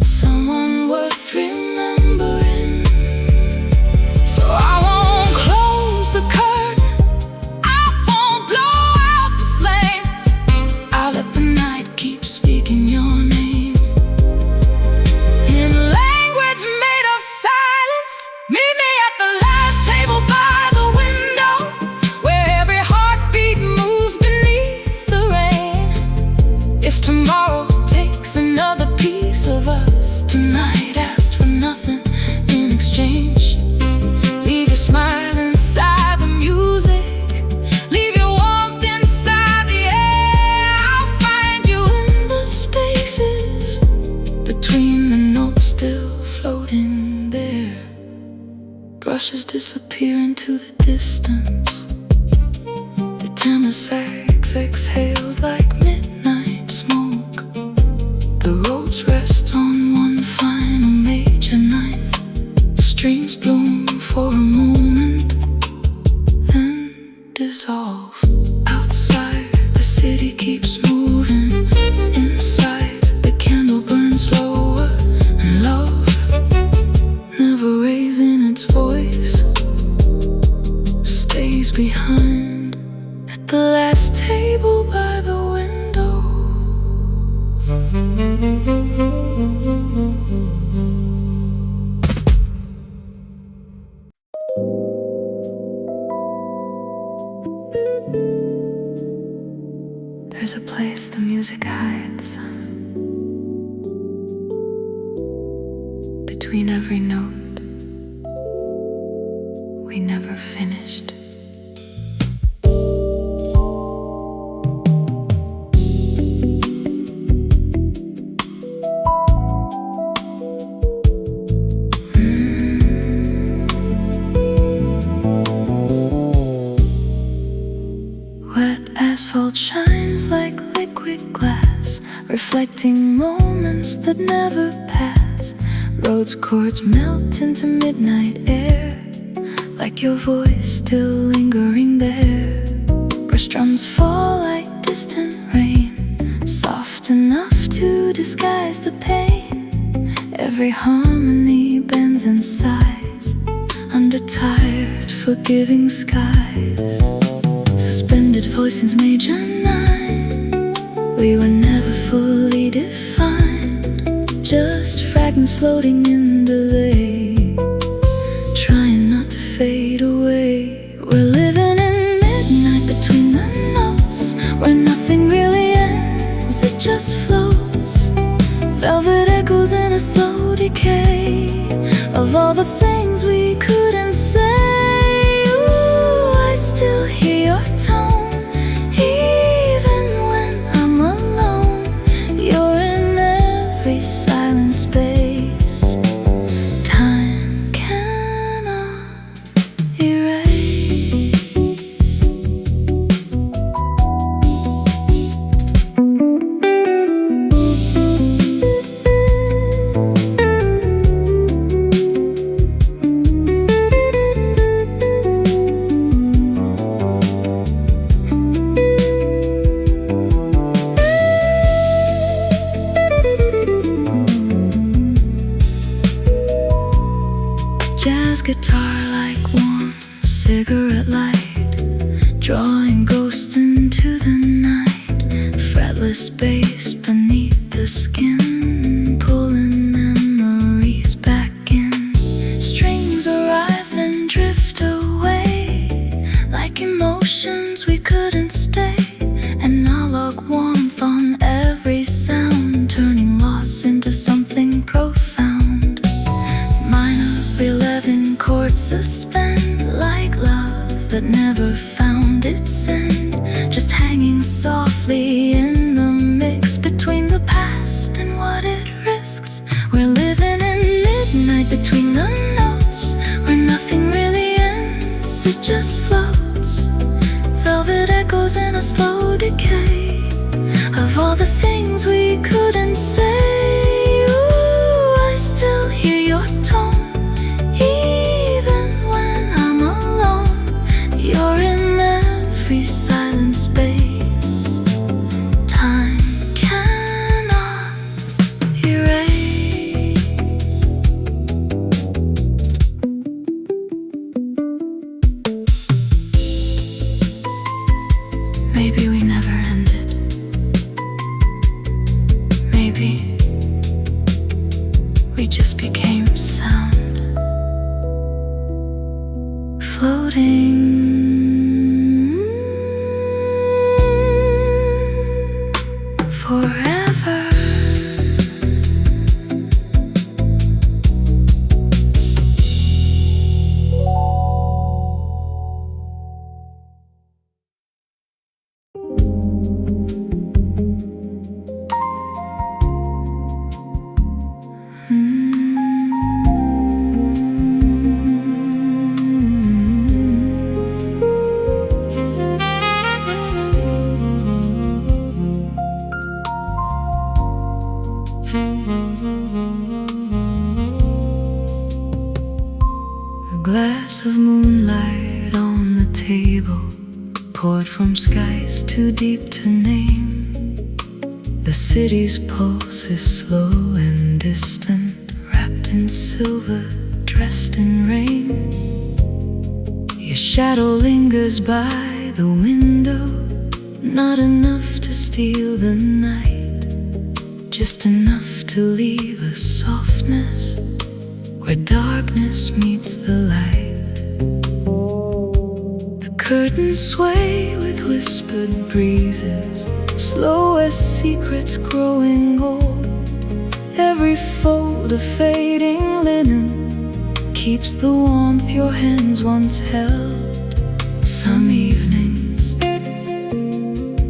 someone worth remembering. So I won't close the curtain, I won't blow out the flame. I'll let the night keep speaking your name in language made of silence. Meet me at the last table by the window, where every heartbeat moves beneath the rain. If tomorrow takes another piece of us, tonight asked for nothing in exchange. Leave your smile inside the music, leave your warmth inside the air. I'll find you in the spaces between the notes still floating there. Brushes disappear into the distance, the tenor sax exhales like midnight smoke. The roads rest on one final major ninth. Strings bloom for a moment, then dissolve. Outside, the city keeps moving. Inside, the candle burns lower, and love, never raising its voice, stays behind at the last table by the window. There's a place the music hides between every note we never finished. Wet asphalt shines like liquid glass, reflecting moments that never pass. Roads chords melt into midnight air, like your voice still lingering there. Brush drums fall like distant rain, soft enough to disguise the pain. Every harmony bends in sighs under under tired, forgiving skies. Suspended voices major nine. We were never fully defined, just fragments floating in delay, trying not to fade away. We're living in midnight between the notes, where nothing really ends, it just floats. Velvet echoes in a slow decay of all the things we couldn't say. Ooh, I still hear your tone, even when I'm alone. You're in every silent space time cannot erase. Jazz guitar like warm cigarette light, drawing ghosts into the night. Fretless bass beneath the skin, pulling memories back in. Strings arrive then drift away, like emotions we couldn't stay. Analog warmth on every sound, turning loss into something profound. Minor 11 chords suspend, like love that never found its end, just hanging softly in the mix between the past and what it risks. We're living in midnight between the notes, where nothing really ends, it just floats. Velvet echoes in a slow decay of all the things we couldn't say. Ooh, I still hear your tone, even when I'm alone. You're in every silent space time cannot erase. Maybe we never ended. Maybe we just became sound, floating forever. A glass of moonlight on the table, poured from skies too deep to name. The city's pulse is slow and distant, wrapped in silver, dressed in rain. Your shadow lingers by the window, not enough to steal the night, just enough to leave a softness where darkness meets the light. The curtains sway with whispered breezes, slow as secrets growing old. Every fold of fading linen keeps the warmth your hands once held. Some evenings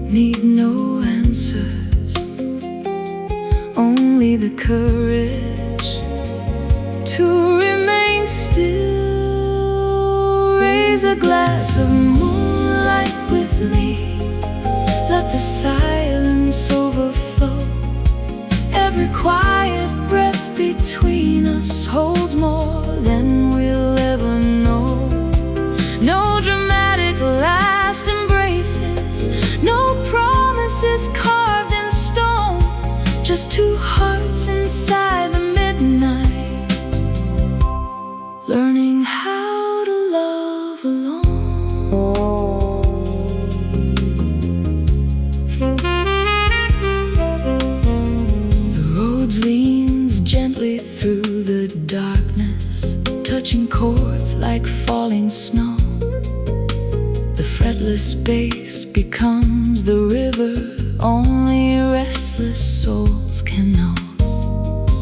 need no answers, only the courage to remain still. Raise a glass of moonlight with me, let the silence overflow. Every quiet breath between us holds more than we'll ever know. No dramatic last embraces, no promises carved in stone, just two hearts inside the midnight, learning how The fretless bass becomes the river only restless souls can know.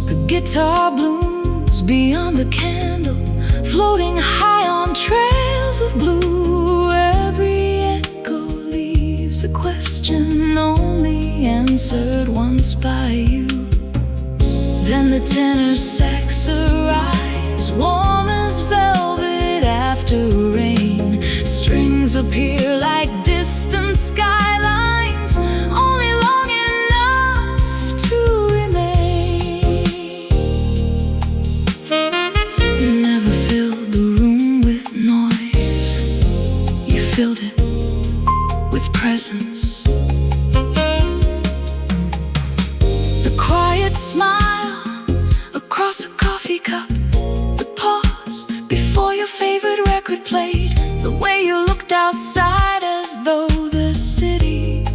The guitar blooms beyond the candle, floating high on trails of blue. Every echo leaves a question only answered once by you. Then the tenor sax arrives, warm as velvet after rain. Strings appear like distant skylines, only long enough to remain. You never filled the room with noise, you filled it with presence. The quiet smile across a coffee cup, the pause before your favorite record played, the way you looked outside as though the city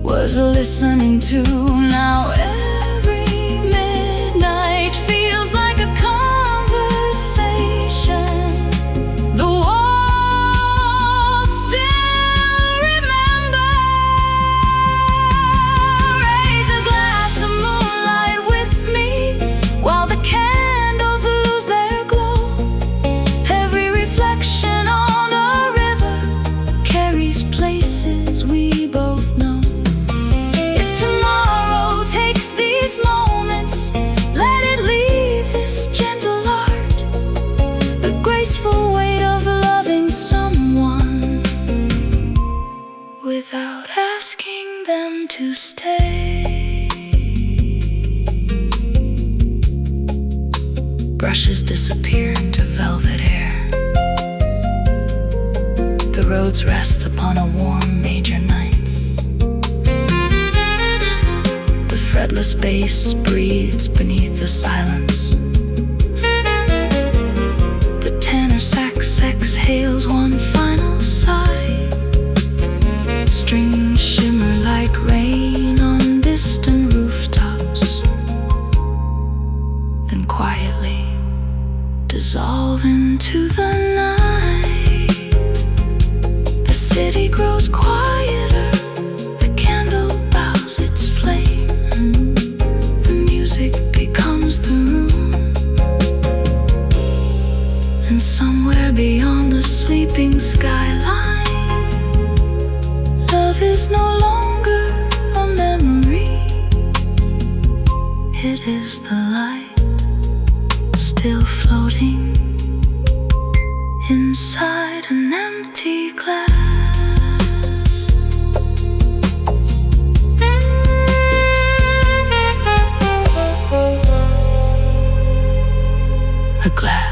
was listening to. Now every midnight feels like a conversation. The walls still remember. Raise a glass of moonlight with me while the candles lose their glow. Every reflection on a river carries places we both know. If tomorrow takes these moments, let it leave this gentle art, the graceful weight of loving someone without asking them to stay. Brushes disappear to velvet air. The roads rest upon a warm major ninth. The fretless bass breathes beneath the silence. The tenor sax exhales one final sigh. Strings shimmer like rain on distant rooftops, then quietly dissolve into the night. The city grows quieter, the candle bows its flame. The music becomes the room, and somewhere beyond the sleeping skyline, love is no longer a memory. It is the light still floating inside an empty glass. A glass